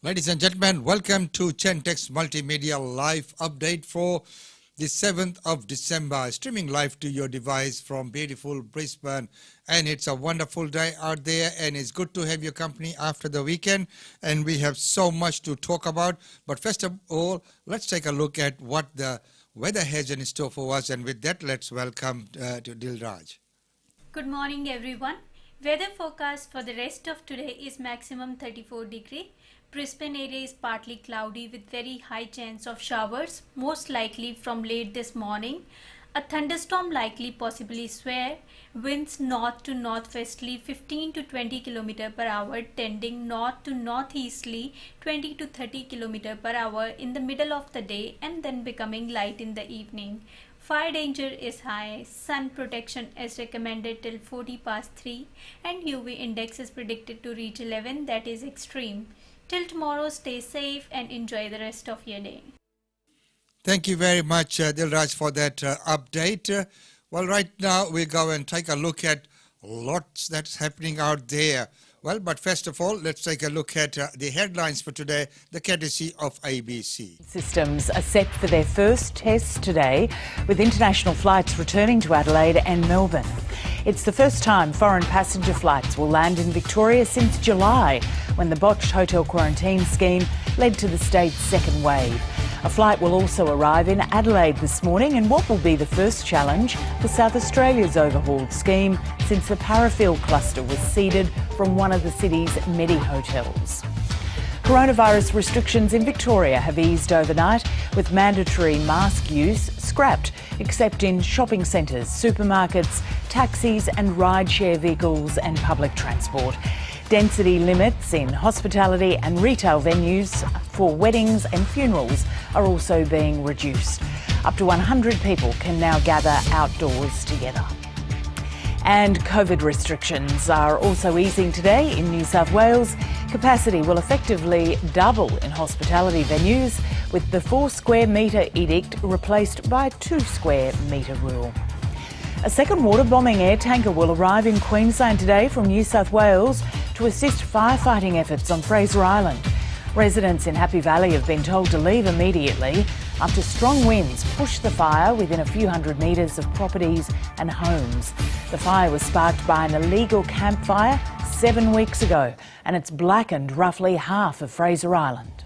Ladies and gentlemen, welcome to Chentex Multimedia Live Update for the 7th of December, streaming live to your device from beautiful Brisbane. And it's a wonderful day out there, and it's good to have your company after the weekend. And we have so much to talk about. But first of all, let's take a look at what the weather has in store for us. And with that, let's welcome to Dilraj. Good morning, everyone. Weather forecast for the rest of today is maximum 34 degree. Brisbane area is partly cloudy with very high chance of showers, most likely from late this morning. A thunderstorm likely possibly swell. Winds north to northwesterly 15 to 20 km per hour, tending north to northeasterly 20 to 30 km per hour in the middle of the day and then becoming light in the evening. Fire danger is high, sun protection is recommended till 40 past 3 and UV index is predicted to reach 11, that is extreme. Till tomorrow, stay safe and enjoy the rest of your day. Thank you very much, Dilraj, for that update. Well, right now we go and take a look at lots that's happening out there. Well, but first of all, let's take a look at the headlines for today, the courtesy of ABC. Systems are set for their first tests today, with international flights returning to Adelaide and Melbourne. It's the first time foreign passenger flights will land in Victoria since July, when the botched hotel quarantine scheme led to the state's second wave. A flight will also arrive in Adelaide this morning in what will be the first challenge for South Australia's overhauled scheme since the Parafield cluster was seeded from one of the city's Medi hotels. Coronavirus restrictions in Victoria have eased overnight, with mandatory mask use scrapped, except in shopping centres, supermarkets, taxis and rideshare vehicles and public transport. Density limits in hospitality and retail venues for weddings and funerals are also being reduced. Up to 100 people can now gather outdoors together. And COVID restrictions are also easing today in New South Wales. Capacity will effectively double in hospitality venues, with the 4 square metre edict replaced by 2 square metre rule. A second water bombing air tanker will arrive in Queensland today from New South Wales to assist firefighting efforts on Fraser Island. Residents in Happy Valley have been told to leave immediately after strong winds pushed the fire within a few hundred metres of properties and homes. The fire was sparked by an illegal campfire 7 weeks ago, and it's blackened roughly half of Fraser Island.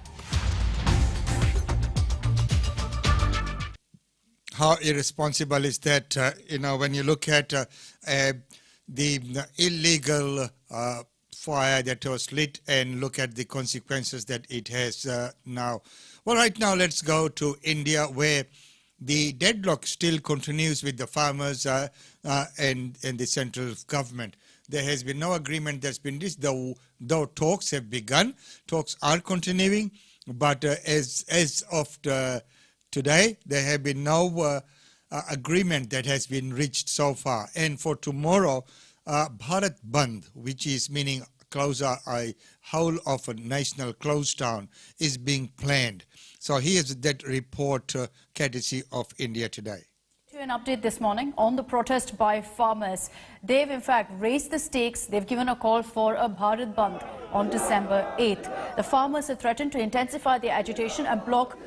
How irresponsible is that, when you look at the illegal fire that was lit and look at the consequences that it has now. Well, right now, let's go to India, where the deadlock still continues with the farmers and the central government. There has been no agreement that's been reached, though talks have begun. Talks are continuing, but as of today, there have been no agreement that has been reached so far. And for tomorrow, Bharat Bandh, which is meaning close a whole of a national close down, is being planned. So here's that report courtesy of India Today. An update this morning on the protest by farmers. They've in fact raised the stakes. They've given a call for a Bharat Bandh on December 8th. The farmers have threatened to intensify their agitation and block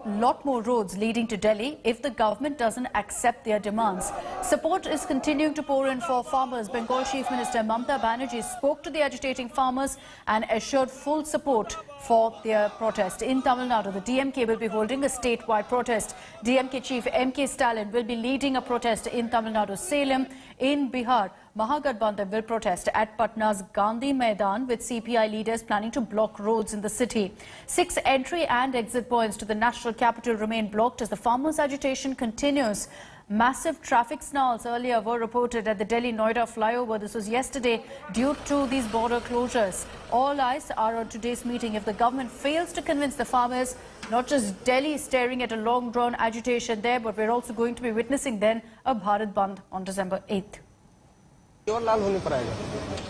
a lot more roads leading to Delhi if the government doesn't accept their demands. Support is continuing to pour in for farmers. Bengal Chief Minister Mamata Banerjee spoke to the agitating farmers and assured full support for their protest. In Tamil Nadu, the DMK will be holding a statewide protest. DMK Chief M.K. Stalin will be leading a protest in Tamil Nadu. Salem, in Bihar, Mahagathbandhan will protest at Patna's Gandhi Maidan, with CPI leaders planning to block roads in the city. 6 entry and exit points to the national capital remain blocked as the farmers' agitation continues. Massive traffic snarls earlier were reported at the Delhi-Noida flyover. This was yesterday due to these border closures. All eyes are on today's meeting. If the government fails to convince the farmers, not just Delhi staring at a long-drawn agitation there, but we're also going to be witnessing then a Bharat Bandh on December 8th.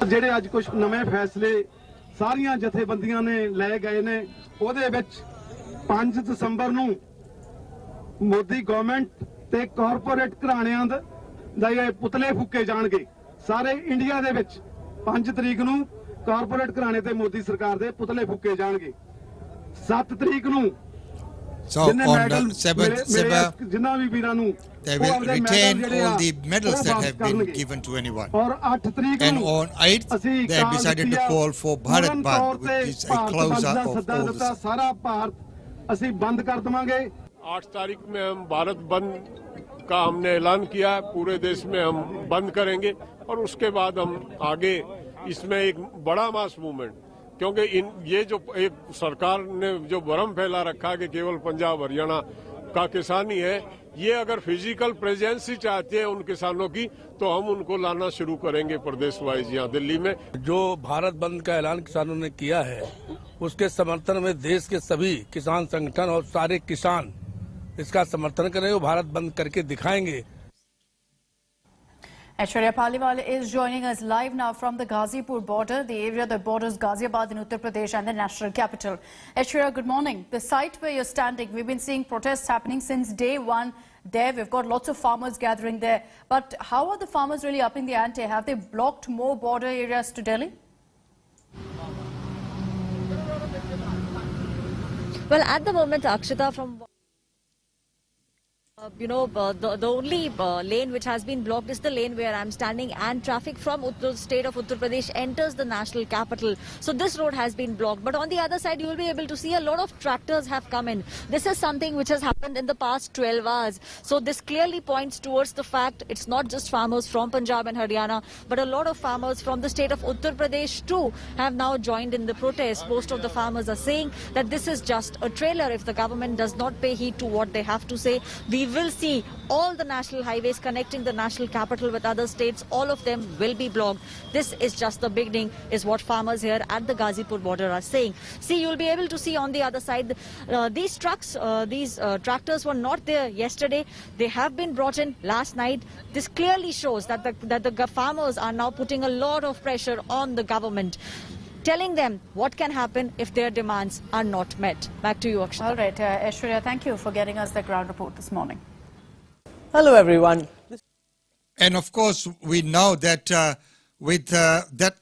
ਜਿਹੜੇ ਅੱਜ ਕੁਝ ਨਵੇਂ ਫੈਸਲੇ ਸਾਰੀਆਂ ਜਥੇਬੰਦੀਆਂ ਨੇ ਲੈ ਗਏ ਨੇ, ਉਹਦੇ ਵਿੱਚ 5 ਦਸੰਬਰ ਨੂੰ ਮੋਦੀ ਗਵਰਨਮੈਂਟ ਤੇ ਕਾਰਪੋਰੇਟ ਘਰਾਣਿਆਂ ਦਾ ਇਹ ਪੁਤਲੇ ਫੂਕੇ ਜਾਣਗੇ। ਸਾਰੇ ਇੰਡੀਆ ਦੇ ਵਿੱਚ 5 ਤਰੀਕ ਨੂੰ ਕਾਰਪੋਰੇਟ ਘਰਾਣੇ ਤੇ ਮੋਦੀ ਸਰਕਾਰ ਦੇ ਪੁਤਲੇ ਫੂਕੇ ਜਾਣਗੇ। 7 ਤਰੀਕ ਨੂੰ So on the 7th December, ਜਿੰਨਾ ਵੀ ਵੀਰਾਂ ਨੂੰ they will retain all the medals that have been given to anyone. ਔਰ 8 ਤਰੀਕ And ਨੂੰ on 8th, they have decided to call for Bharat Bandh, which is a closer of all the ਸਾਰਾ ਭਾਰਤ ਅਸੀਂ ਬੰਦ ਕਰ ਦਵਾਂਗੇ। 8 तारीख में हम भारत बंद का हमने ऐलान किया है, पूरे देश में हम बंद करेंगे और उसके बाद हम आगे इसमें एक बड़ा मास मूवमेंट, क्योंकि ये जो एक सरकार ने जो भ्रम फैला रखा है कि केवल पंजाब हरियाणा का किसानी है, ये अगर फिजिकल प्रेजेंस ही चाहते हैं उन किसानों की तो हम उनको लाना शुरू करेंगे प्रदेश वाइज यहाँ दिल्ली में। जो भारत बंद का ऐलान किसानों ने किया है उसके समर्थन में देश के सभी किसान संगठन और सारे किसान इसका समर्थन करेंगे, वो भारत बंद करके दिखाएंगे। Aishwarya Paliwal is joining us live now from the Ghazipur border, the area that borders Ghaziabad in Uttar Pradesh and the national capital. Aishwarya, good morning. The site where you're standing, we've been seeing protests happening since day one there. We've got lots of farmers gathering there. But how are the farmers really upping the ante? Have they blocked more border areas to Delhi? Well, at the moment, Akshita, from the only lane which has been blocked is the lane where I'm standing, and traffic from the state of Uttar Pradesh enters the national capital. So this road has been blocked. But on the other side, you will be able to see a lot of tractors have come in. This is something which has happened in the past 12 hours. So this clearly points towards the fact it's not just farmers from Punjab and Haryana, but a lot of farmers from the state of Uttar Pradesh too have now joined in the protest. Most of the farmers are saying that this is just a trailer. If the government does not pay heed to what they have to say, we will see all the national highways connecting the national capital with other states, all of them will be blocked. This is just the beginning, is what farmers here at the Ghazipur border are saying. See, you'll be able to see on the other side, these trucks, these tractors were not there yesterday. They have been brought in last night. This clearly shows that the farmers are now putting a lot of pressure on the government, telling them what can happen if their demands are not met. Back to you, Akshita. All right, Aishwarya, thank you for getting us the ground report this morning. Hello everyone. And of course, we know that with that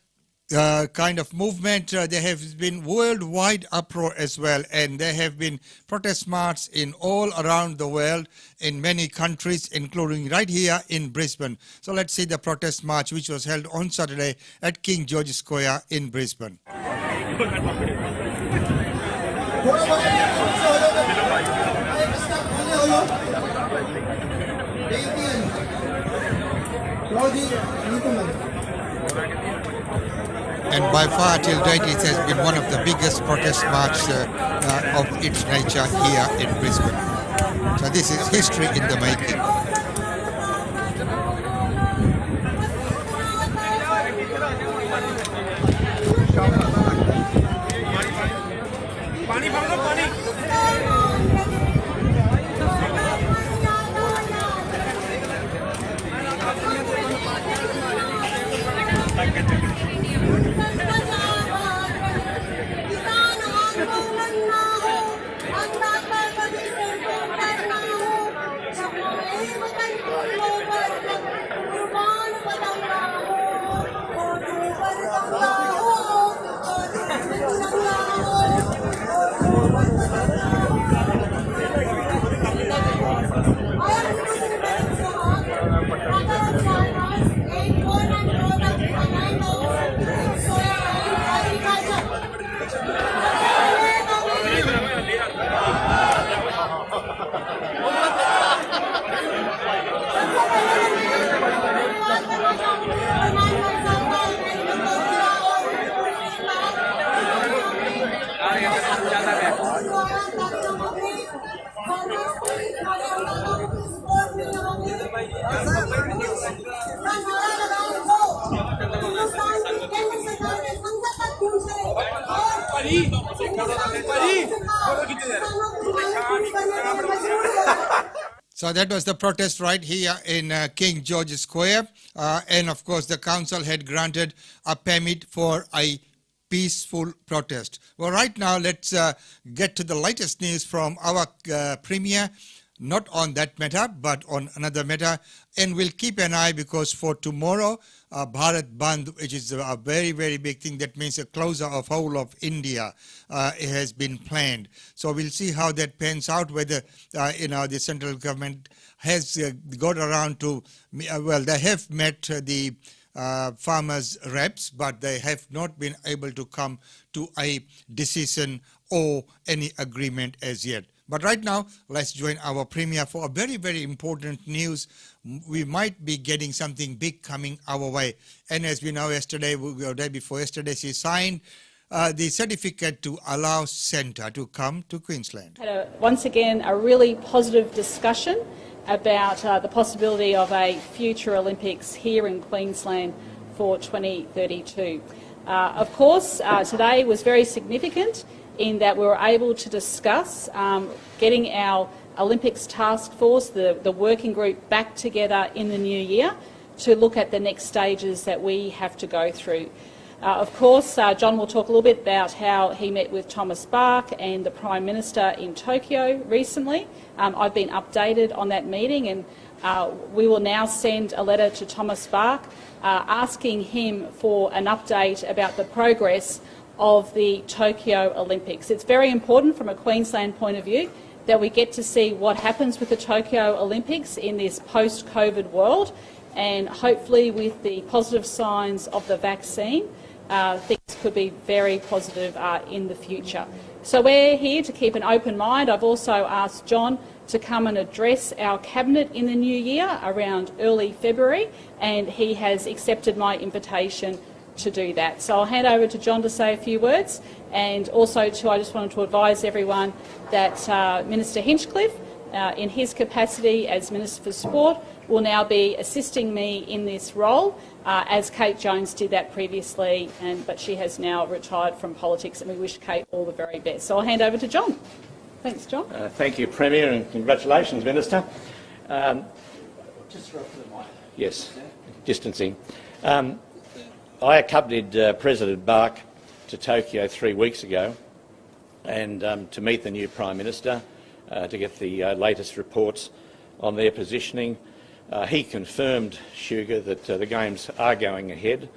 kind of movement, there has been worldwide uproar as well, and there have been protest marches in all around the world, in many countries, including right here in Brisbane. So let's see the protest march which was held on Saturday at King George Square in Brisbane. And by far till date it has been one of the biggest protest marches of its nature here in Brisbane. So this is history in the making. So that was the protest right here in King George Square. And of course, the council had granted a permit for a peaceful protest. Well, right now, let's get to the latest news from our Premier, not on that matter, but on another matter. And we'll keep an eye, because for tomorrow, Bharat Bandh, which is a very, very big thing, that means a closure of whole of India, has been planned. So we'll see how that pans out, whether, the central government has got around to, well, they have met the farmers' reps, but they have not been able to come to a decision or any agreement as yet. But right now, let's join our Premier for a very, very important news. We might be getting something big coming our way. And as we know, yesterday, or day before yesterday, she signed the certificate to allow Centre to come to Queensland. Had once again a really positive discussion about the possibility of a future Olympics here in Queensland for 2032. Of course, today was very significant in that we were able to discuss getting our Olympics task force, the working group, back together in the new year to look at the next stages that we have to go through. Of course, John will talk a little bit about how he met with Thomas Bach and the Prime Minister in Tokyo recently. I've been updated on that meeting, and we will now send a letter to Thomas Bach asking him for an update about the progress of the Tokyo Olympics. It's very important from a Queensland point of view that we get to see what happens with the Tokyo Olympics in this post-COVID world, and hopefully with the positive signs of the vaccine, things could be very positive in the future. So we're here to keep an open mind. I've also asked John to come and address our Cabinet in the new year around early February, and he has accepted my invitation to do that. So I'll hand over to John to say a few words, and also I just wanted to advise everyone that Minister Hinchcliffe, in his capacity as Minister for Sport, will now be assisting me in this role, as Kate Jones did that previously, but she has now retired from politics, and we wish Kate all the very best. So I'll hand over to John. Thanks, John. Thank you, Premier, and congratulations, Minister. Just for the mic. Yes, distancing. I accompanied President Bach to Tokyo 3 weeks ago, and to meet the new Prime Minister, to get the latest reports on their positioning. He confirmed, Sugar, that the Games are going ahead,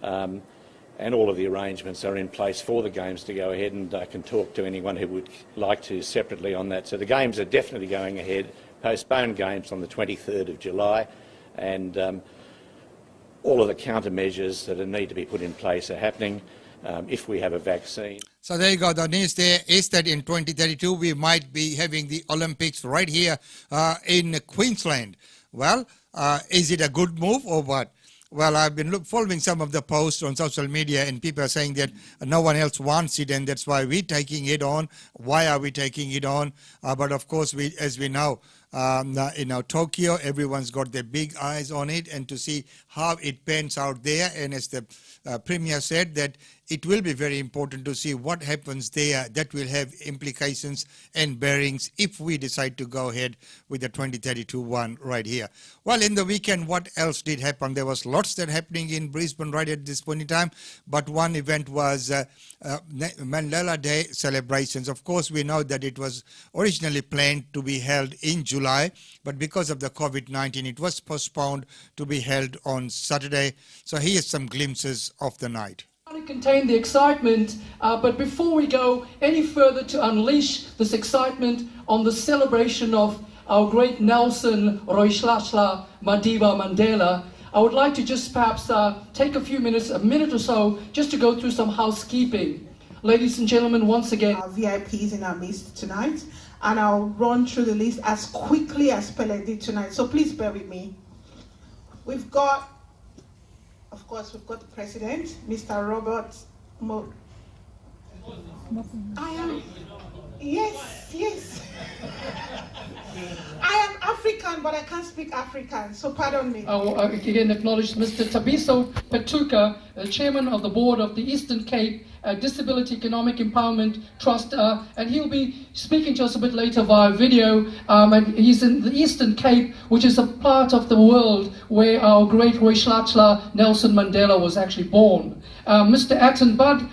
and all of the arrangements are in place for the Games to go ahead, and I can talk to anyone who would like to separately on that. So the Games are definitely going ahead, postponed Games on the 23rd of July, and all of the countermeasures that need to be put in place are happening if we have a vaccine. So there you go. The news there is that in 2032 we might be having the Olympics right here in Queensland. Well, is it a good move or what? Well, I've been following some of the posts on social media, and people are saying that no one else wants it, and that's why we're taking it on. Why are we taking it on? But of course, as we know, Tokyo, everyone's got their big eyes on it, and to see how it pans out there. And as the Premier said, that it will be very important to see what happens there. That will have implications and bearings if we decide to go ahead with the 2032 one right here. Well, in the weekend, what else did happen? There was lots that happening in Brisbane right at this point in time, but one event was Mandela Day celebrations. Of course, we know that it was originally planned to be held in July, but because of the COVID-19, it was postponed to be held on Saturday. So here's some glimpses of the night. To contain the excitement, but before we go any further to unleash this excitement on the celebration of our great Nelson Rolihlahla Madiba Mandela, I would like to just perhaps take a few minutes, a minute or so, just to go through some housekeeping. Ladies and gentlemen, once again, our VIPs in our midst tonight, and I'll run through the list as quickly as Pele did tonight, so please bear with me. We've got, of course, we've got the President, Mr. Robert Yes. I am African, but I can't speak African, so pardon me. I will again acknowledge Mr. Tabiso Petuka, Chairman of the Board of the Eastern Cape Disability Economic Empowerment Trust, and he'll be speaking to us a bit later via video. And he's in the Eastern Cape, which is a part of the world where our great Rolihlahla Nelson Mandela was actually born. Mr. Atten Budd,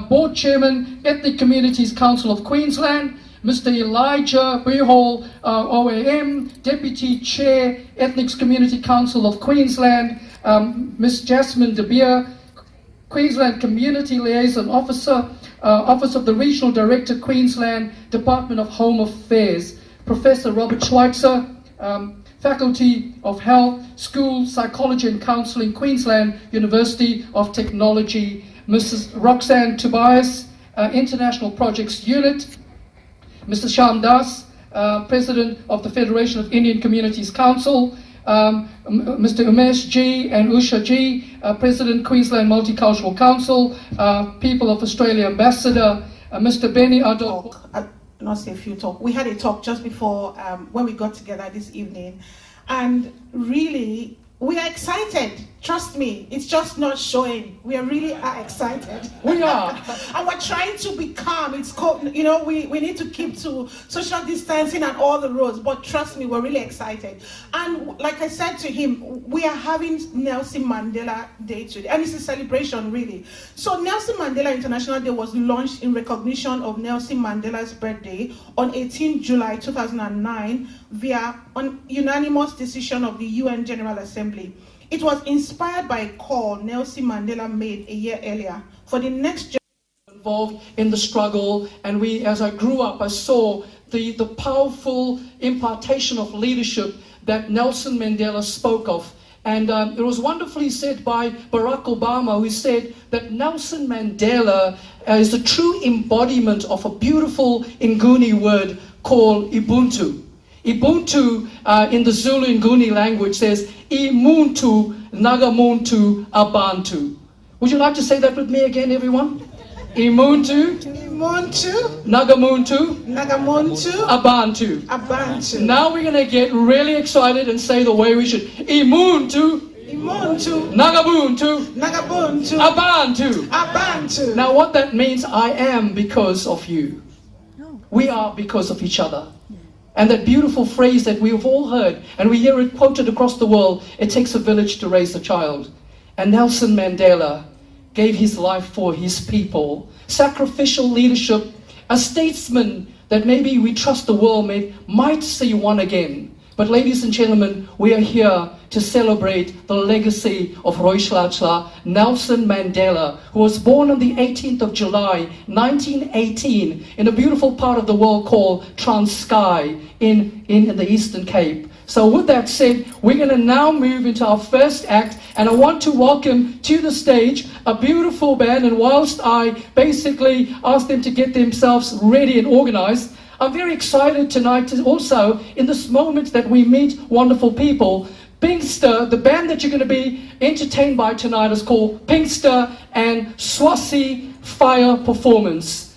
Board Chairman, Ethnic Communities Council of Queensland, Mr. Elijah Behol, OAM, Deputy Chair, Ethnic Community Council of Queensland, Ms. Jasmine De Beer, Queensland Community Liaison Officer, Office of the Regional Director, Queensland Department of Home Affairs, Professor Robert Schweitzer, Faculty of Health, School, Psychology and Counselling, Queensland University of Technology, Mrs. Roxanne Tobias, International Projects Unit, Mr. Shyam Das, President of the Federation of Indian Communities Council, Mr. Umesh G and Usha G, President, Queensland Multicultural Council, People of Australia Ambassador, Mr. Benny Adol. Not say a few talk. We had a talk just before when we got together this evening, and really we are excited. Trust me, it's just not showing. We really are excited. We are. And we're trying to be calm. It's cold. You know, we need to keep to social distancing and all the rules, but trust me, we're really excited. And like I said to him, we are having Nelson Mandela Day today, and it's a celebration, really. So Nelson Mandela International Day was launched in recognition of Nelson Mandela's birthday on 18 July 2009 via an unanimous decision of the UN General Assembly. It was inspired by a call Nelson Mandela made a year earlier for the next generation. Involved in the struggle, and as I grew up, I saw the powerful impartation of leadership that Nelson Mandela spoke of. And it was wonderfully said by Barack Obama, who said that Nelson Mandela is the true embodiment of a beautiful Nguni word called Ubuntu. Ubuntu in the Zulu Nguni language says, Imuntu Nagamuntu Abantu. Would you like to say that with me again, everyone? Imuntu Nagamuntu Abantu. Now we're going to get really excited and say the way we should. Imuntu Nagabuntu Abantu. Now what that means, I am because of you. We are because of each other. And that beautiful phrase that we've all heard, and we hear it quoted across the world, it takes a village to raise a child. And Nelson Mandela gave his life for his people. Sacrificial leadership, a statesman that maybe we trust the world might see one again. But ladies and gentlemen, we are here to celebrate the legacy of Rooislaatla, Nelson Mandela, who was born on the 18th of July, 1918, in a beautiful part of the world called Transkei in the Eastern Cape. So with that said, we're going to now move into our first act, and I want to welcome to the stage a beautiful band, and whilst I basically ask them to get themselves ready and organized, I'm very excited tonight to also, in this moment that we meet wonderful people, Pinkster, the band that you're going to be entertained by tonight is called Pinkster and Swazi Fire Performance.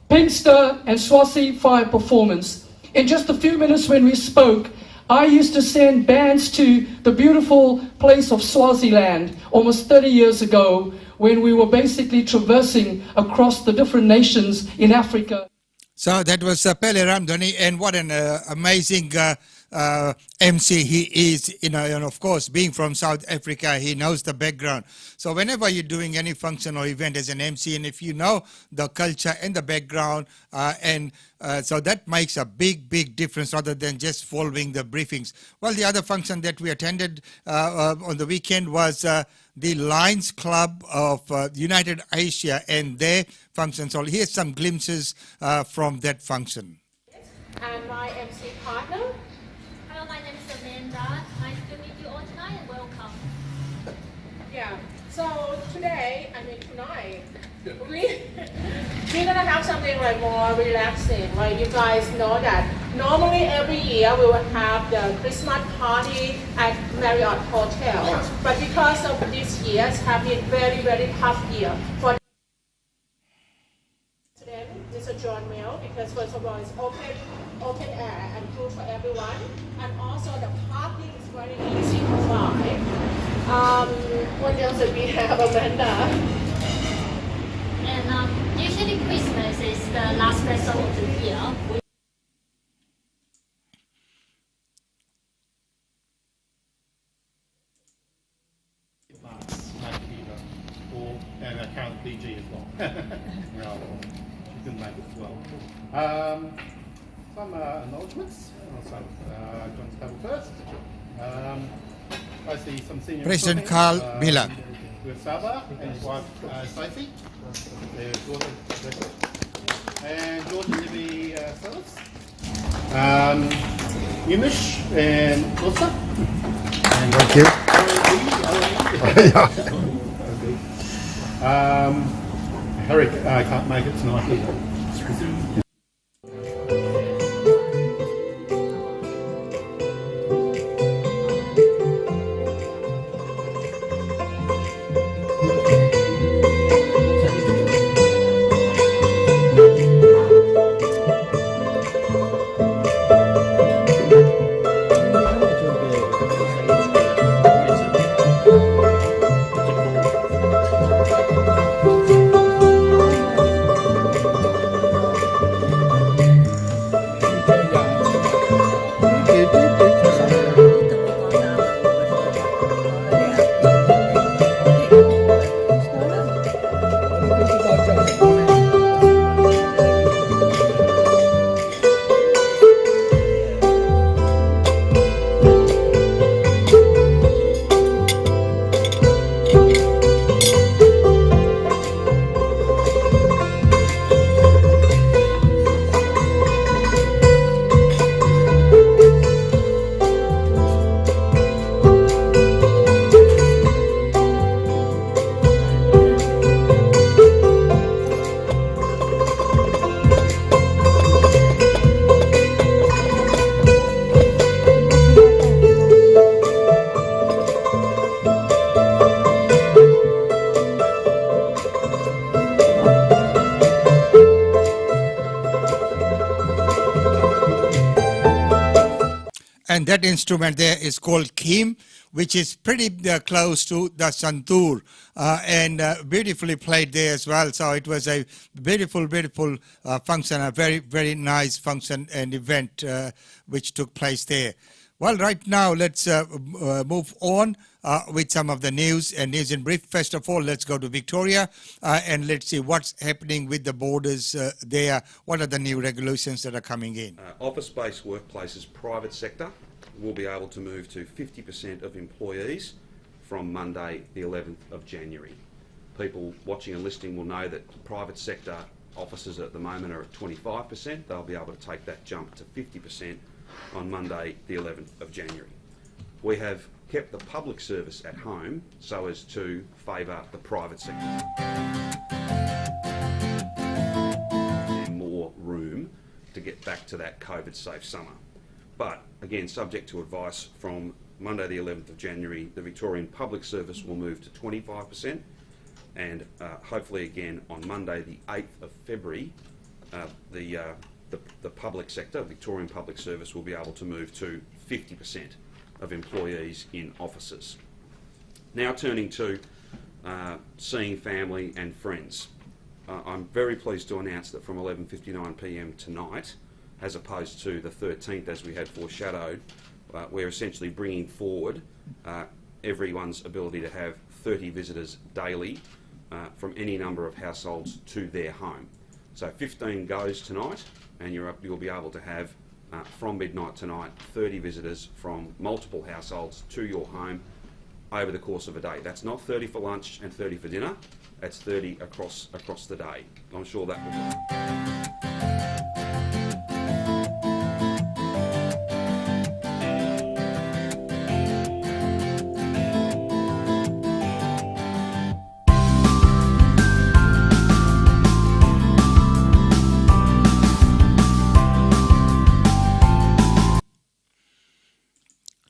Pinkster and Swazi Fire Performance. In just a few minutes when we spoke, I used to send bands to the beautiful place of Swaziland almost 30 years ago when we were basically traversing across the different nations in Africa. So that was Pele Ramdhani, and what an amazing MC he is, you know, and of course, being from South Africa, he knows the background. So whenever you're doing any function or event as an MC, and if you know the culture and the background, so that makes a big difference rather than just following the briefings. Well, the other function that we attended on the weekend was the Lions Club of United Asia and their function. So here's some glimpses from that function. And my MC partner. Hello, my name is Amanda. Nice to meet you all tonight and welcome. Yeah, so tonight, we're gonna have something like more relaxing. Like you guys know that normally every year we will have the Christmas party at Marriott Hotel. But because of this year, it's have been very tough year for Mr. John Mill, because first of all it's open air and good for everyone, and also the parking is very easy to find. What else do we have, Amanda? And usually Christmas is the last festival of the year. And a current PG as well. can make it as well. Some acknowledgements. So, John's table first. I see some senior President Carl Miller. With Saba and his wife Sophie. Their daughter Rebecca. And George and Libby Sellers. Yumish and Lutza. Thank you. Eric can't make it tonight either. And that instrument there is called Kim, which is pretty close to the santoor, and beautifully played there as well. So it was a beautiful function, a very nice function and event which took place there. Well, right now let's move on with some of the news and news in brief. First of all, let's go to Victoria and let's see what's happening with the borders there. What are the new regulations that are coming in? Office-based workplaces, private sector, will be able to move to 50% of employees from Monday the 11th of January. People watching and listening will know that private sector offices at the moment are at 25%. They'll be able to take that jump to 50% on Monday the 11th of January. We have kept the public service at home so as to favour the private sector. And more room to get back to that COVID-safe summer. But again, subject to advice, from Monday the 11th of January, the Victorian Public Service will move to 25%, and hopefully again on Monday the 8th of February, the public sector, Victorian Public Service, will be able to move to 50% of employees in offices. Now turning to seeing family and friends. I'm very pleased to announce that from 11:59 p.m. tonight, as opposed to the 13th as we had foreshadowed, we're essentially bringing forward everyone's ability to have 30 visitors daily from any number of households to their home. So 15 goes tonight, and you'll be able to have, from midnight tonight, 30 visitors from multiple households to your home over the course of a day. That's not 30 for lunch and 30 for dinner, that's 30 across the day. I'm sure that will work.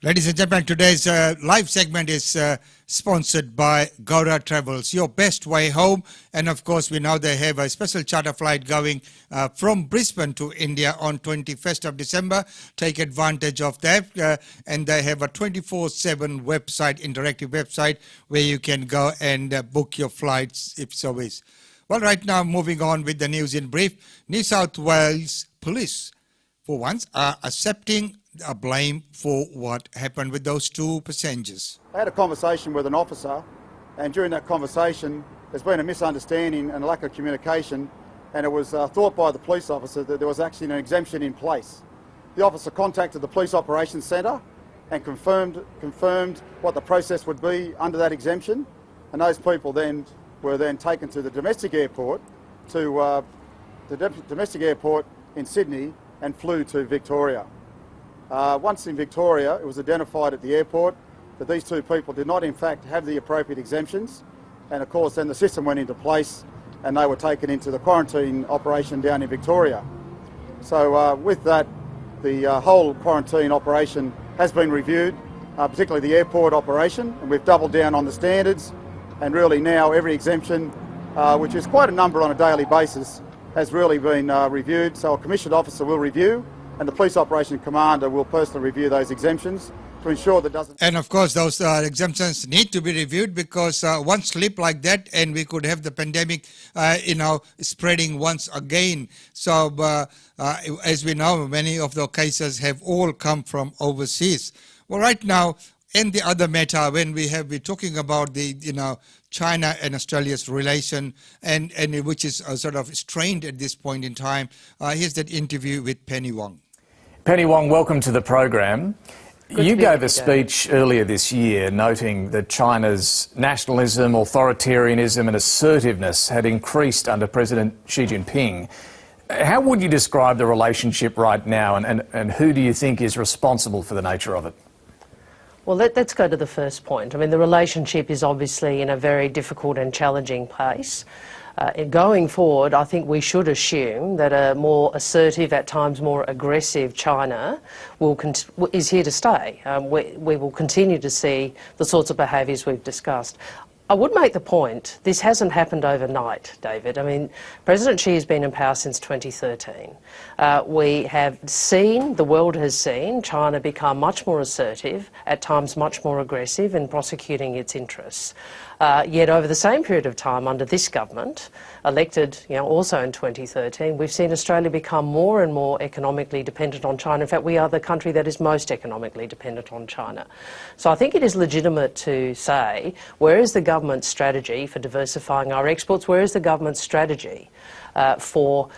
Ladies and gentlemen, today's live segment is sponsored by Gaura Travels, your best way home. And of course, we know they have a special charter flight going from Brisbane to India on 21st of December. Take advantage of that. And they have a 24/7 website, interactive website, where you can go and book your flights if so is. Well, right now, moving on with the news in brief. New South Wales Police, for once, are accepting a blame for what happened with those two passengers. I had a conversation with an officer, and during that conversation there's been a misunderstanding and a lack of communication and it was thought by the police officer that there was actually an exemption in place. The officer contacted the Police Operations Centre and confirmed what the process would be under that exemption, and those people then were taken to the domestic airport, domestic airport in Sydney, and flew to Victoria. Once in Victoria, it was identified at the airport that these two people did not in fact have the appropriate exemptions, and of course then the system went into place and they were taken into the quarantine operation down in Victoria. So with that, the whole quarantine operation has been reviewed, particularly the airport operation, and we've doubled down on the standards, and really now every exemption, which is quite a number on a daily basis, has really been reviewed. So a commissioned officer will review, and the Police Operation Commander will personally review those exemptions to ensure that doesn't... And of course those exemptions need to be reviewed, because one slip like that and we could have the pandemic spreading once again. So as we know, many of the cases have all come from overseas. Well, right now, in the other matter, when we're talking about the China and Australia's relation, and which is sort of strained at this point in time, here's that interview with Penny Wong. Penny Wong, welcome to the program. You gave a speech earlier this year noting that China's nationalism, authoritarianism and assertiveness had increased under President Xi Jinping. How would you describe the relationship right now, and who do you think is responsible for the nature of it? Well, let's go to the first point. I mean, the relationship is obviously in a very difficult and challenging place. Going forward, I think we should assume that a more assertive, at times more aggressive China is here to stay. We will continue to see the sorts of behaviours we've discussed. I would make the point, this hasn't happened overnight, David. I mean, President Xi has been in power since 2013. We have seen, the world has seen, China become much more assertive, at times much more aggressive in prosecuting its interests. Yet over the same period of time under this government, elected also in 2013, we've seen Australia become more and more economically dependent on China. In fact, we are the country that is most economically dependent on China. So I think it is legitimate to say, where is the government's strategy for diversifying our exports? Where is the government's strategy for,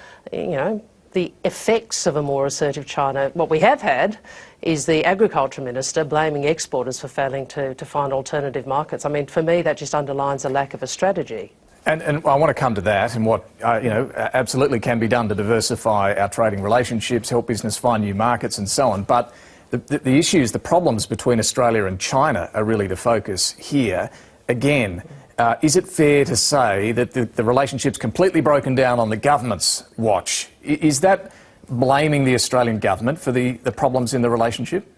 the effects of a more assertive China? What we have had is the Agriculture Minister blaming exporters for failing to find alternative markets. I mean, for me, that just underlines a lack of a strategy. And I want to come to that and what absolutely can be done to diversify our trading relationships, help business find new markets and so on. But the issues, the problems between Australia and China are really the focus here. Again, is it fair to say that the relationship's completely broken down on the government's watch? Is that blaming the Australian government for the problems in the relationship?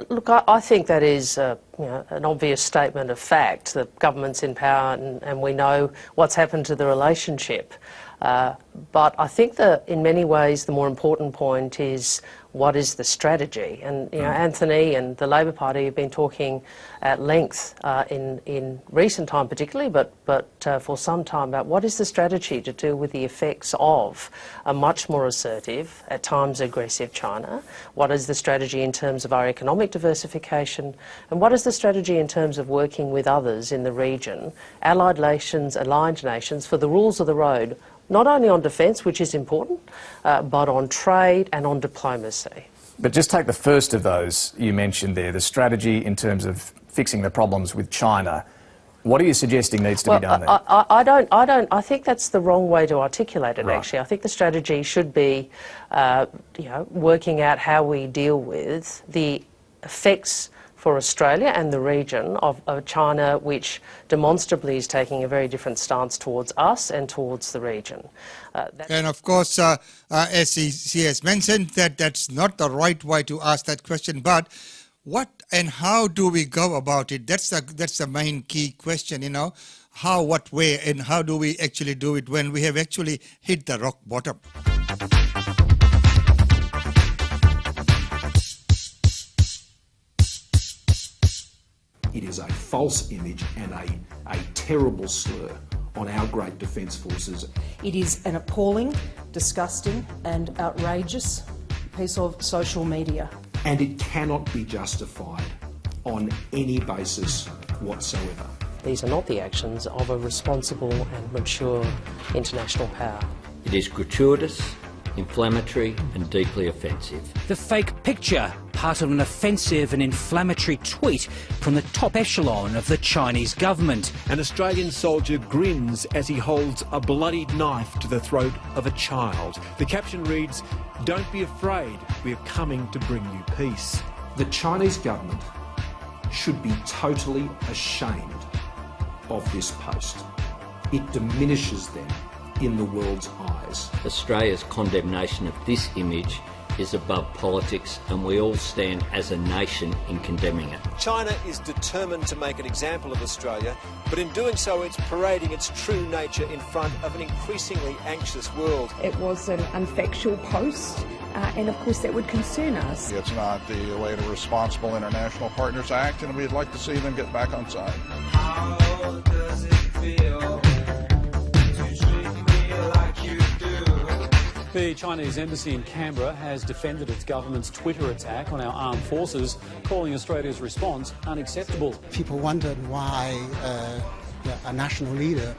Look, I think that is an obvious statement of fact. The government's in power and we know what's happened to the relationship. But I think that in many ways the more important point is what is the strategy? And Anthony and the Labor Party have been talking at length in recent time particularly, but for some time about what is the strategy to deal with the effects of a much more assertive, at times aggressive China? What is the strategy in terms of our economic diversification? And what is the strategy in terms of working with others in the region, allied nations, aligned nations, for the rules of the road, not only on defence, which is important, but on trade and on diplomacy. But just take the first of those you mentioned there, the strategy in terms of fixing the problems with China. What are you suggesting needs to be done there? I think that's the wrong way to articulate it, actually. I think the strategy should be, working out how we deal with the effects for Australia and the region of China, which demonstrably is taking a very different stance towards us and towards the region. And of course, as he has mentioned, that's not the right way to ask that question, but what and how do we go about it? That's the main key question, how, what, where, and how do we actually do it when we have actually hit the rock bottom? It is a false image and a terrible slur on our great defence forces. It is an appalling, disgusting and outrageous piece of social media. And it cannot be justified on any basis whatsoever. These are not the actions of a responsible and mature international power. It is gratuitous, inflammatory and deeply offensive. The fake picture, part of an offensive and inflammatory tweet from the top echelon of the Chinese government. An Australian soldier grins as he holds a bloodied knife to the throat of a child. The caption reads, "Don't be afraid, we are coming to bring you peace." The Chinese government should be totally ashamed of this post. It diminishes them in the world's eyes. Australia's condemnation of this image is above politics, and we all stand as a nation in condemning it. China is determined to make an example of Australia, but in doing so it's parading its true nature in front of an increasingly anxious world. It was an unfactual post, and of course that would concern us. It's not the way to responsible international partners act, and we'd like to see them get back on side. How does it feel to treat me like you do? The Chinese embassy in Canberra has defended its government's Twitter attack on our armed forces, calling Australia's response unacceptable. People wondered why a national leader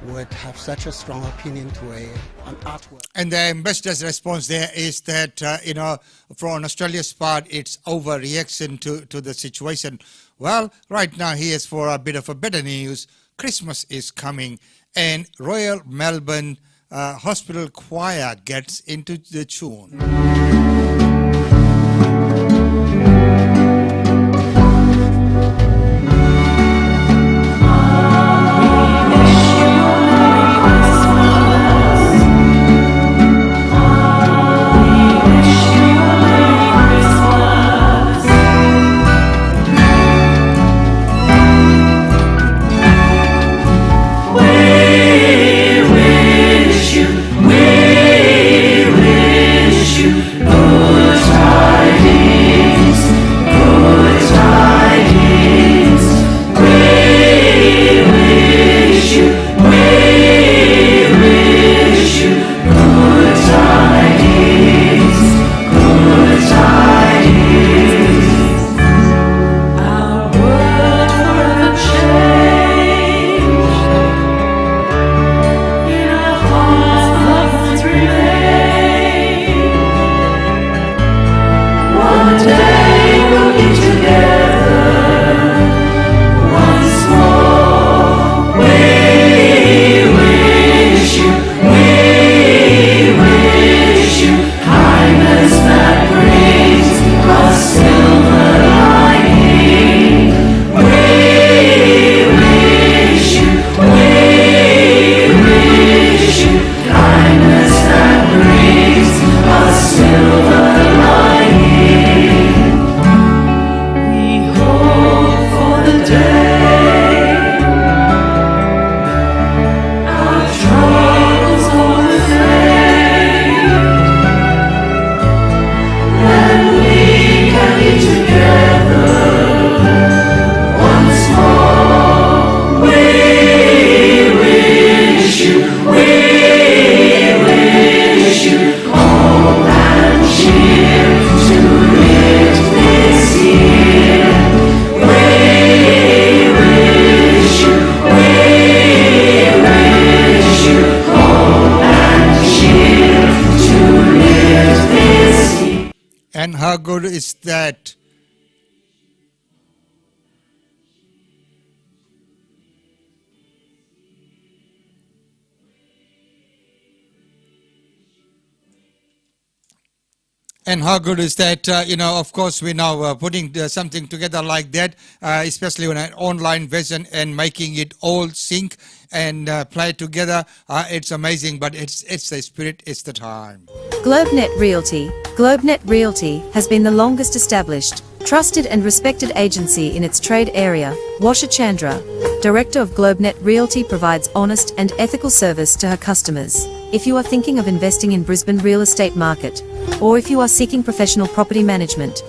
would have such a strong opinion to an artwork. And the ambassador's response there is that, from Australia's part, it's overreaction to the situation. Well, right now, here's for a bit of a better news. Christmas is coming, and Royal Melbourne Hospital Choir gets into the tune. And how good is that? And how good is that? Of course, we're now putting something together like that, especially on an online version, and making it all sync and play together. It's amazing, but it's the spirit, it's the time. GlobeNet Realty. GlobeNet Realty has been the longest established, trusted and respected agency in its trade area. Washa Chandra, Director of GlobeNet Realty, provides honest and ethical service to her customers. If you are thinking of investing in Brisbane real estate market, or if you are seeking professional property management,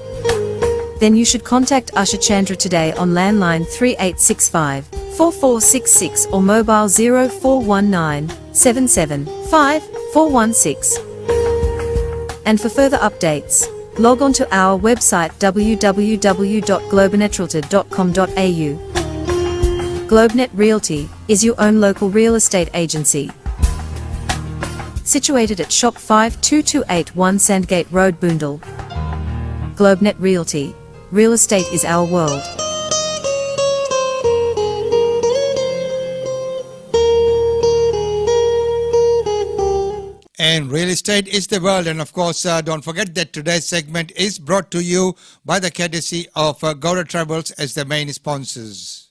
then you should contact Usha Chandra today on landline 3865 4466 or mobile 0419 775 416. And for further updates, log on to our website www.globenetralty.com.au. GlobeNet Realty is your own local real estate agency. Situated at Shop 52281 Sandgate Road, Boondall. GlobeNet Realty. Real estate is our world. And real estate is the world. And of course, don't forget that today's segment is brought to you by the courtesy of Gowda Travels as the main sponsors.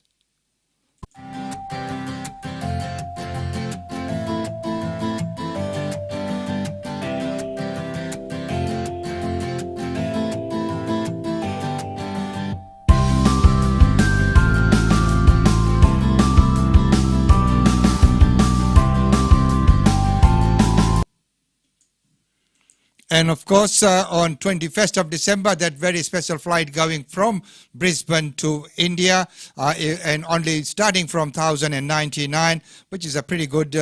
And of course, on 21st of December, that very special flight going from Brisbane to India, and only starting from 1,099, which is a pretty good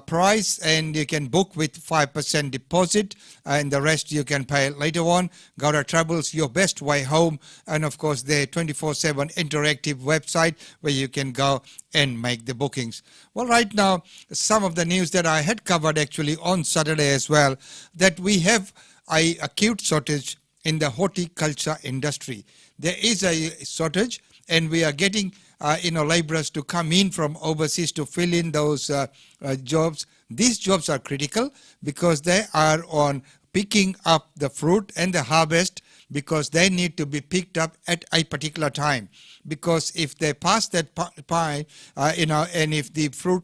price. And you can book with 5% deposit, and the rest you can pay later on. Gowda Travels, your best way home. And of course, the 24/7 interactive website where you can go and make the bookings. Well, right now, some of the news that I had covered actually on Saturday as well, that we have an acute shortage in the horticulture industry. There is a shortage, and we are getting laborers to come in from overseas to fill in those jobs. These jobs are critical because they are on picking up the fruit and the harvest, because they need to be picked up at a particular time. Because if they pass that time, and if the fruit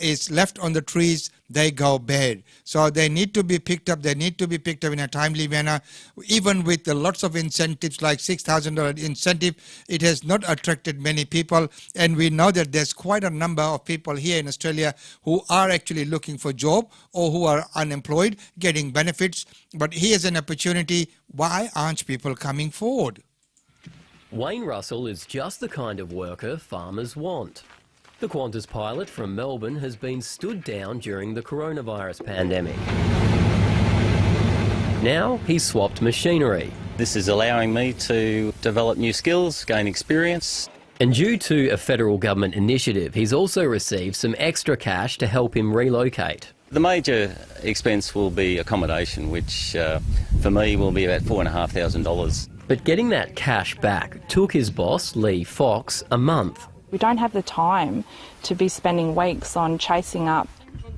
is left on the trees, they go bad. So they need to be picked up. They need to be picked up in a timely manner. Even with lots of incentives like $6,000 incentive, it has not attracted many people. And we know that there's quite a number of people here in Australia who are actually looking for a job or who are unemployed, getting benefits. But here's an opportunity. Why aren't people coming forward? Wayne Russell is just the kind of worker farmers want. The Qantas pilot from Melbourne has been stood down during the coronavirus pandemic. Now he's swapped machinery. This is allowing me to develop new skills, gain experience. And due to a federal government initiative, he's also received some extra cash to help him relocate. The major expense will be accommodation, which for me will be about $4,500. But getting that cash back took his boss, Lee Fox, a month. We don't have the time to be spending weeks on chasing up.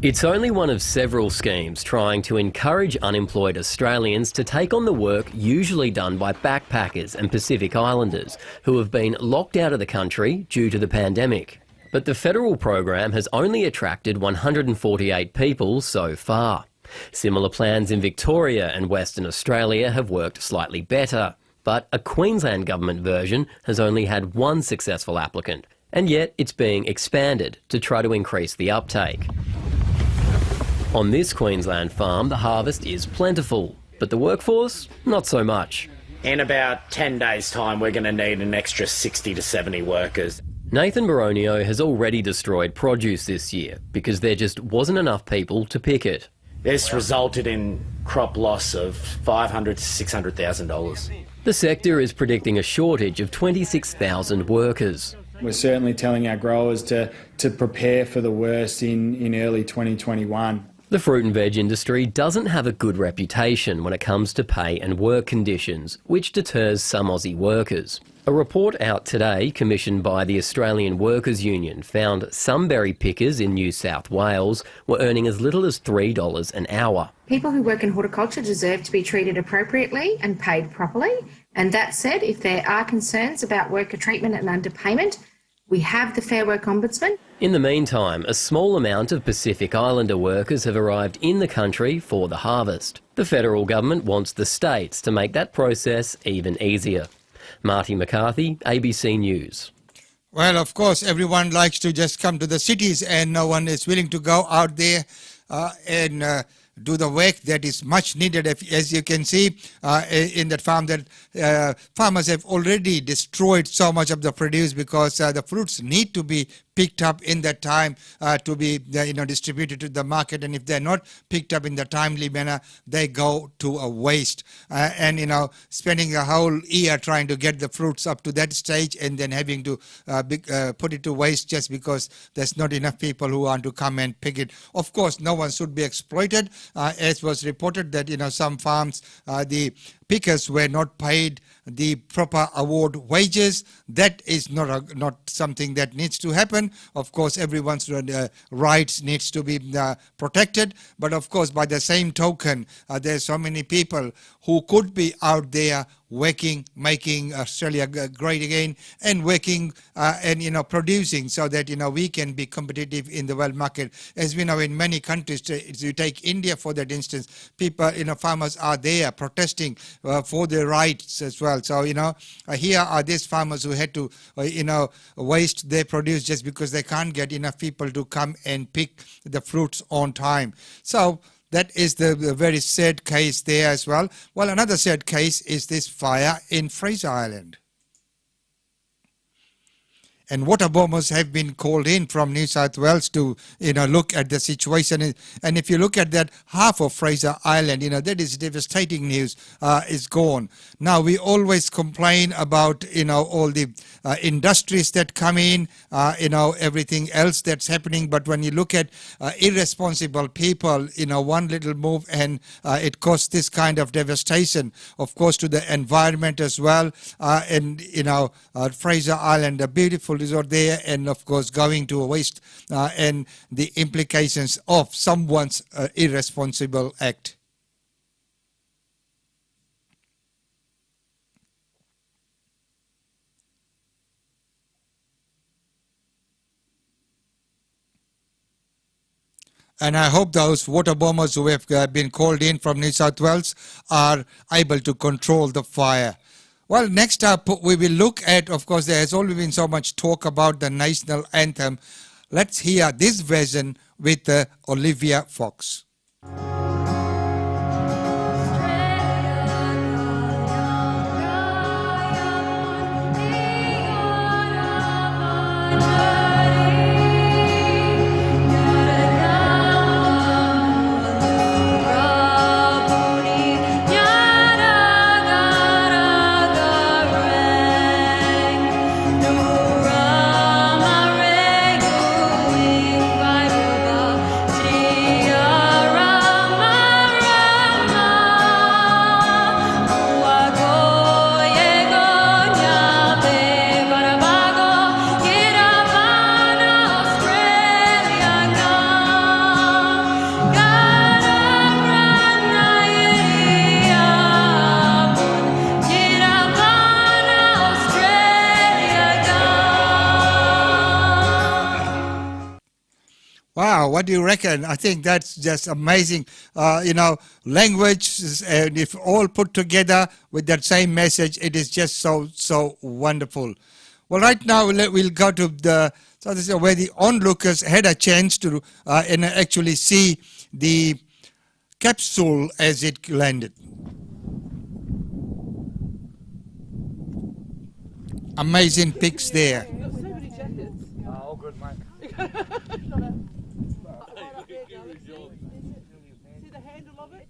It's only one of several schemes trying to encourage unemployed Australians to take on the work usually done by backpackers and Pacific Islanders who have been locked out of the country due to the pandemic. But the federal program has only attracted 148 people so far. Similar plans in Victoria and Western Australia have worked slightly better, but a Queensland government version has only had one successful applicant, and yet it's being expanded to try to increase the uptake. On this Queensland farm, the harvest is plentiful, but the workforce, not so much. In about 10 days' time, we're going to need an extra 60 to 70 workers. Nathan Baronio has already destroyed produce this year because there just wasn't enough people to pick it. This resulted in crop loss of $500,000 to $600,000. The sector is predicting a shortage of 26,000 workers. We're certainly telling our growers to prepare for the worst in early 2021. The fruit and veg industry doesn't have a good reputation when it comes to pay and work conditions, which deters some Aussie workers. A report out today, commissioned by the Australian Workers Union, found some berry pickers in New South Wales were earning as little as $3 an hour. People who work in horticulture deserve to be treated appropriately and paid properly. And that said, if there are concerns about worker treatment and underpayment, we have the Fair Work Ombudsman. In the meantime, a small amount of Pacific Islander workers have arrived in the country for the harvest. The federal government wants the states to make that process even easier. Marty McCarthy, ABC News. Well, of course, everyone likes to just come to the cities, and no one is willing to go out there and do the work that is much needed. As you can see in that farm, that farmers have already destroyed so much of the produce because the fruits need to be picked up in that time to be distributed to the market, and if they're not picked up in the timely manner, they go to a waste. And spending a whole year trying to get the fruits up to that stage and then having to put it to waste just because there's not enough people who want to come and pick it. Of course, no one should be exploited. As was reported that some farms, the pickers were not paid the proper award wages. That is not something that needs to happen. Of course, everyone's rights needs to be protected. But of course, by the same token, there's so many people who could be out there working, making Australia great again, and working and producing so that we can be competitive in the world market. As we know, in many countries, you take India for that instance, people, farmers are there protesting for their rights as well. So here are these farmers who had to waste their produce just because they can't get enough people to come and pick the fruits on time. So that is the very sad case there as well. Well, another sad case is this fire in Fraser Island. And water bombers have been called in from New South Wales to look at the situation. And if you look at that, half of Fraser Island, that is devastating news, is gone. Now, we always complain about all the industries that come in, everything else that's happening. But when you look at irresponsible people, one little move and it caused this kind of devastation, of course, to the environment as well. And Fraser Island, a beautiful resort there, and of course going to a waste, and the implications of someone's irresponsible act. And I hope those water bombers who have been called in from New South Wales are able to control the fire. Well, next up, we will look at, of course, there has always been so much talk about the national anthem. Let's hear this version with Olivia Fox. Wow, what do you reckon? I think that's just amazing, language, and if all put together with that same message, it is just so wonderful. Well, right now we'll go to this is where the onlookers had a chance to and actually see the capsule as it landed. Amazing pics there. Oh, good, mate. See the handle of it?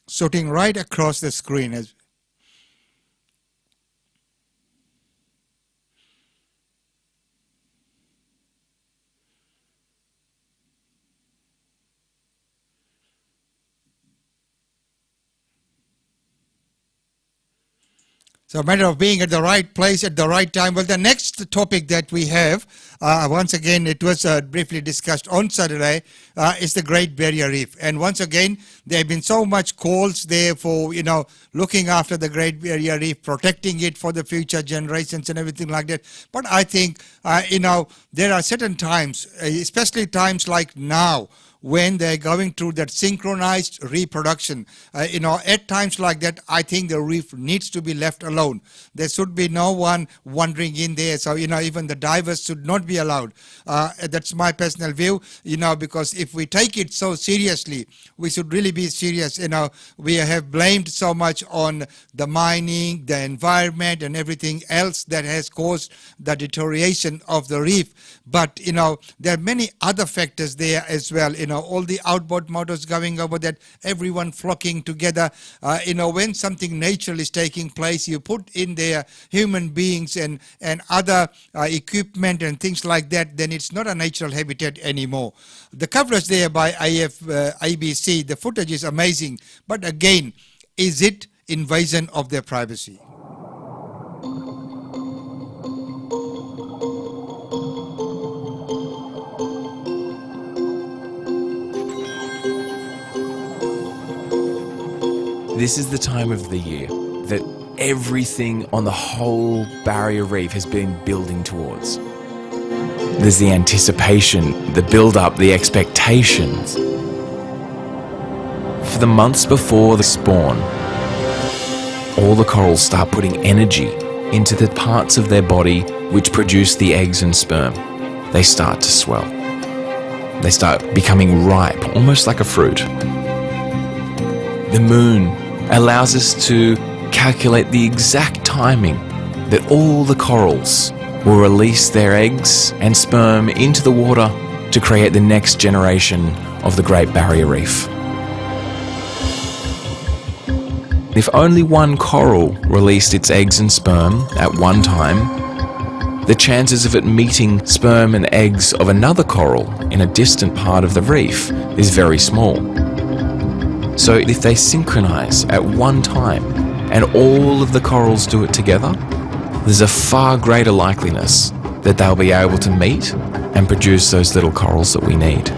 Shooting right across the screen as so a matter of being at the right place at the right time. Well, the next topic that we have, once again, it was briefly discussed on Saturday, is the Great Barrier Reef. And once again, there have been so much calls there for, looking after the Great Barrier Reef, protecting it for the future generations and everything like that. But I think, there are certain times, especially times like now, when they're going through that synchronized reproduction. At times like that, I think the reef needs to be left alone. There should be no one wandering in there. So, even the divers should not be allowed. That's my personal view, because if we take it so seriously, we should really be serious. We have blamed so much on the mining, the environment, and everything else that has caused the deterioration of the reef. But, there are many other factors there as well. All the outboard motors going over that, everyone flocking together. When something natural is taking place, you put in there human beings and other equipment and things like that, then it's not a natural habitat anymore. The coverage there by ABC, the footage is amazing. But again, is it invasion of their privacy? This is the time of the year that everything on the whole barrier reef has been building towards. There's the anticipation, the build-up, the expectations. For the months before the spawn, all the corals start putting energy into the parts of their body which produce the eggs and sperm. They start to swell. They start becoming ripe, almost like a fruit. The moon allows us to calculate the exact timing that all the corals will release their eggs and sperm into the water to create the next generation of the Great Barrier Reef. If only one coral released its eggs and sperm at one time, the chances of it meeting sperm and eggs of another coral in a distant part of the reef is very small. So if they synchronize at one time and all of the corals do it together, there's a far greater likeliness that they'll be able to meet and produce those little corals that we need.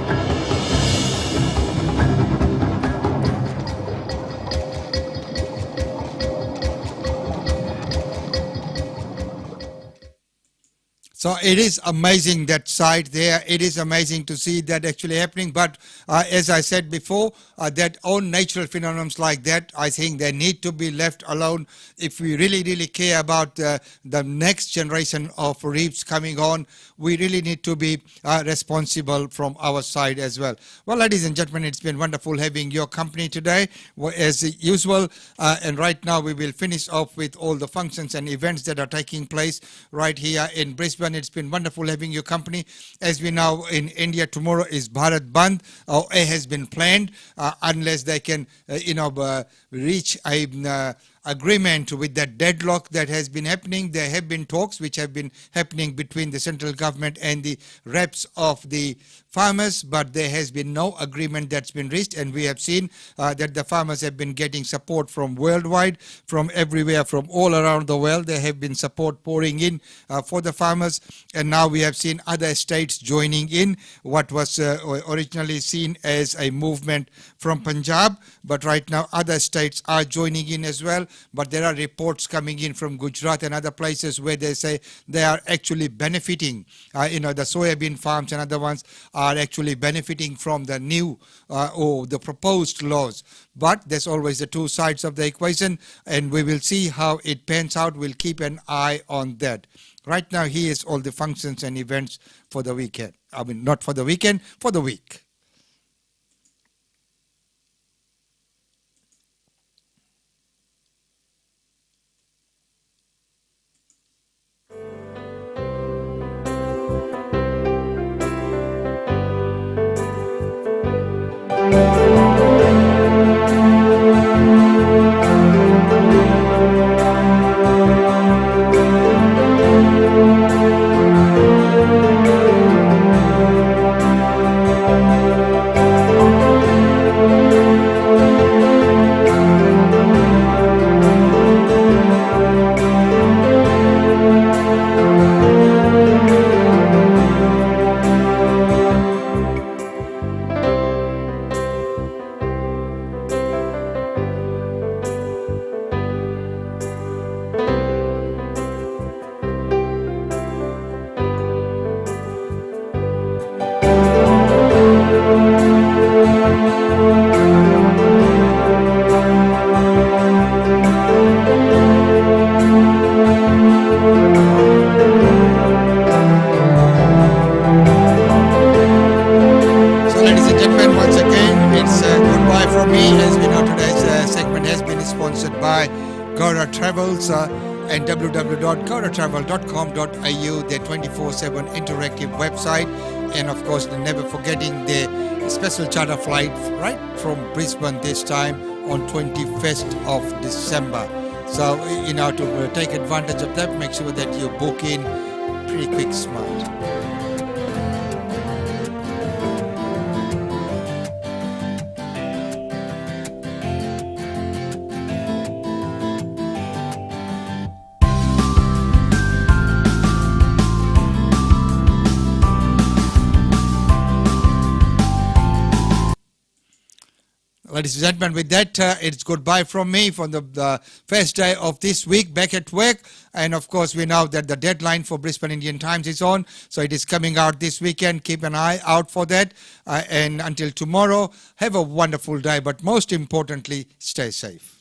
So it is amazing, that site there. It is amazing to see that actually happening. But as I said before, that all natural phenomena like that, I think they need to be left alone. If we really, really care about the next generation of reefs coming on, we really need to be responsible from our side as well. Well, ladies and gentlemen, it's been wonderful having your company today, as usual. And right now we will finish off with all the functions and events that are taking place right here in Brisbane. It's been wonderful having your company. As we know, in India, tomorrow is Bharat Bandh. It has been planned unless they can, reach a agreement with that deadlock that has been happening. There have been talks which have been happening between the central government and the reps of the farmers, but there has been no agreement that's been reached, and we have seen that the farmers have been getting support from worldwide, from everywhere, from all around the world. There have been support pouring in for the farmers, and now we have seen other states joining in what was originally seen as a movement from Punjab, but right now other states are joining in as well. But there are reports coming in from Gujarat and other places where they say they are actually benefiting, the soybean farms and other ones are actually benefiting from the new or the proposed laws. But there's always the two sides of the equation, and we will see how it pans out. We'll keep an eye on that. Right now, here's all the functions and events for the weekend. I mean, not for the weekend, for the week. and www.coratravel.com.au, their 24/7 interactive website, and of course never forgetting the special charter flight right from Brisbane this time on 21st of December. So to take advantage of that, make sure that you book in pretty quick smart. Ladies and gentlemen, with that, it's goodbye from me for the first day of this week back at work. And of course, we know that the deadline for Brisbane Indian Times is on. So it is coming out this weekend. Keep an eye out for that. And until tomorrow, have a wonderful day. But most importantly, stay safe.